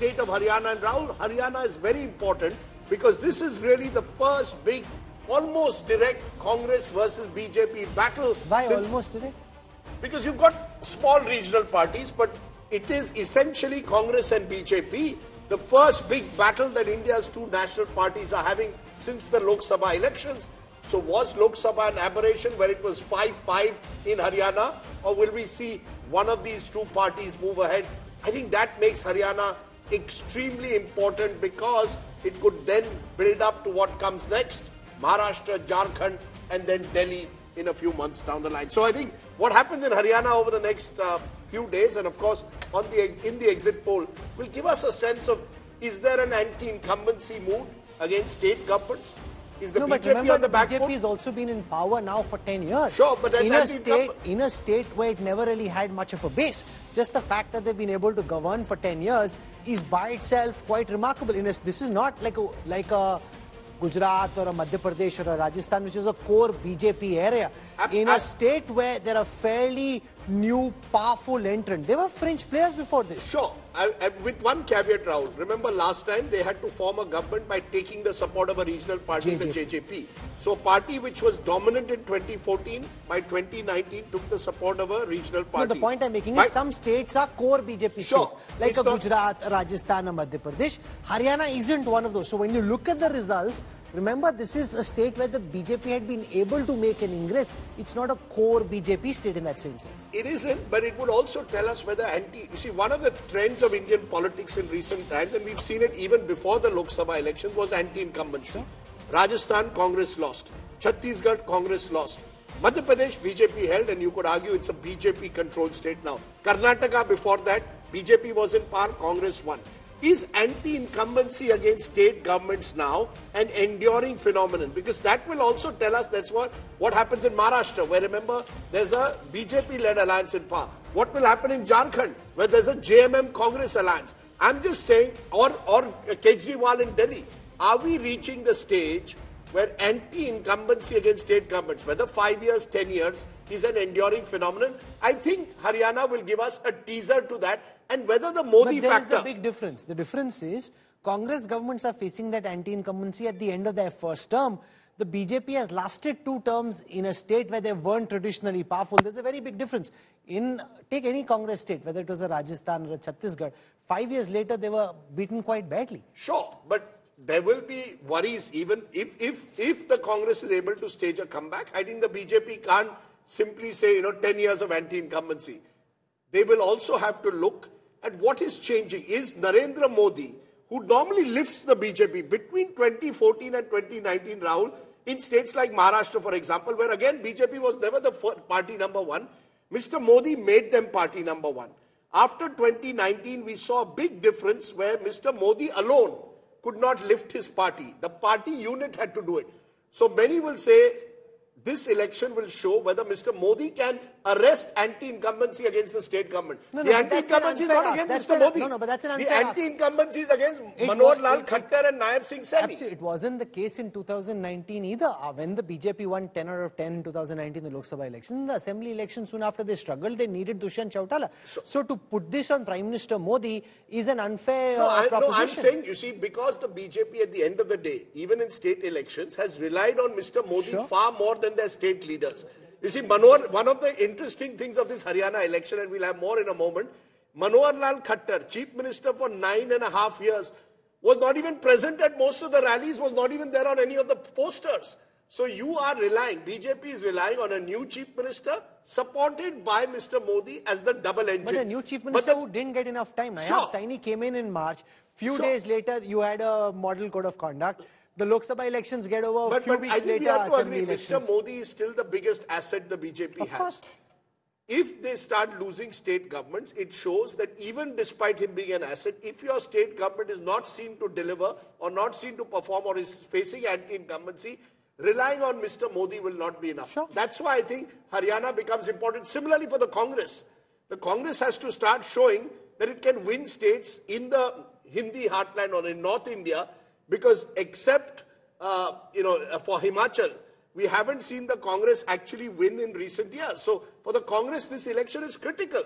state of Haryana. And Rahul, Haryana is very important because this is really the first big, almost direct Congress versus BJP battle. Why almost direct? Because you've got small regional parties, but it is essentially Congress and BJP, the first big battle that India's two national parties are having since the Lok Sabha elections. So was Lok Sabha an aberration where it was 5-5 in Haryana, or will we see one of these two parties move ahead? I think that makes Haryana extremely important because it could then build up to what comes next, Maharashtra, Jharkhand, and then Delhi in a few months down the line. So I think what happens in Haryana over the next few days, and of course in the exit poll, will give us a sense of, is there an anti-incumbency mood against state governments? Is the BJP on the back foot? BJP has also been in power now for 10 years. Sure, but that's in a state where it never really had much of a base. Just the fact that they've been able to govern for 10 years is by itself quite remarkable. This is not like a Gujarat or a Madhya Pradesh or a Rajasthan, which is a core BJP area. In a state where there are fairly new, powerful entrants. They were fringe players before this. Sure. With one caveat, Rahul. Remember last time they had to form a government by taking the support of a regional party, the JJP. So a party which was dominant in 2014, by 2019 took the support of a regional party. No, the point I'm making is some states are core BJP states. Like a Gujarat, a Rajasthan, a Madhya Pradesh. Haryana isn't one of those. So when you look at the results, remember, this is a state where the BJP had been able to make an ingress. It's not a core BJP state in that same sense. It isn't, but it would also tell us whether you see, one of the trends of Indian politics in recent times, and we've seen it even before the Lok Sabha election, was anti-incumbency. Sure. Rajasthan, Congress lost. Chhattisgarh, Congress lost. Madhya Pradesh, BJP held, and you could argue it's a BJP-controlled state now. Karnataka, before that, BJP was in power, Congress won. Is anti-incumbency against state governments now an enduring phenomenon? Because that will also tell us that's what happens in Maharashtra, where remember there's a BJP-led alliance in power. What will happen in Jharkhand, where there's a JMM Congress alliance? I'm just saying, or Kejriwal in Delhi. Are we reaching the stage where anti-incumbency against state governments, whether 5 years, 10 years, is an enduring phenomenon? I think Haryana will give us a teaser to that. And whether the Modi factor... But there is a big difference. The difference is Congress governments are facing that anti-incumbency at the end of their first term. The BJP has lasted 2 terms in a state where they weren't traditionally powerful. There's a very big difference. Take any Congress state, whether it was a Rajasthan or a Chhattisgarh, 5 years later they were beaten quite badly. Sure, but there will be worries even if the Congress is able to stage a comeback. I think the BJP can't simply say, 10 years of anti-incumbency. They will also have to look at what is changing. Is Narendra Modi, who normally lifts the BJP between 2014 and 2019, Rahul, in states like Maharashtra, for example, where again BJP was never the party number one, Mr. Modi made them party number one. After 2019, we saw a big difference where Mr. Modi alone could not lift his party. The party unit had to do it. So many will say, this election will show whether Mr. Modi can arrest anti-incumbency against the state government. The anti-incumbency is not against Mr. Modi. But that's an unfair The anti-incumbency is against Manohar Lal Khattar and Naib Singh Saini. Absolutely. It wasn't the case in 2019 either. When the BJP won 10 out of 10 in 2019, the Lok Sabha election, the assembly election, soon after they struggled, they needed Dushyant Chautala. So to put this on Prime Minister Modi is an unfair proposition. No, I'm saying, you see, because the BJP at the end of the day, even in state elections, has relied on Mr. Modi far more than their state leaders. You see, Manohar, one of the interesting things of this Haryana election, and we'll have more in a moment, Manohar Lal Khattar, Chief Minister for 9.5 years, was not even present at most of the rallies, was not even there on any of the posters. So you are relying, BJP is relying on a new Chief Minister supported by Mr. Modi as the double engine. But a new Chief Minister who didn't get enough time. Naib Saini came in March. Few days later, you had a model code of conduct. The Lok Sabha elections get over a few weeks later. I think we have to agree, Mr. Modi is still the biggest asset the BJP has. If they start losing state governments, it shows that even despite him being an asset, if your state government is not seen to deliver or not seen to perform or is facing anti-incumbency, relying on Mr. Modi will not be enough. That's why I think Haryana becomes important. Similarly for the Congress. The Congress has to start showing that it can win states in the Hindi heartland or in North India, because except, for Himachal, we haven't seen the Congress actually win in recent years. So for the Congress, this election is critical.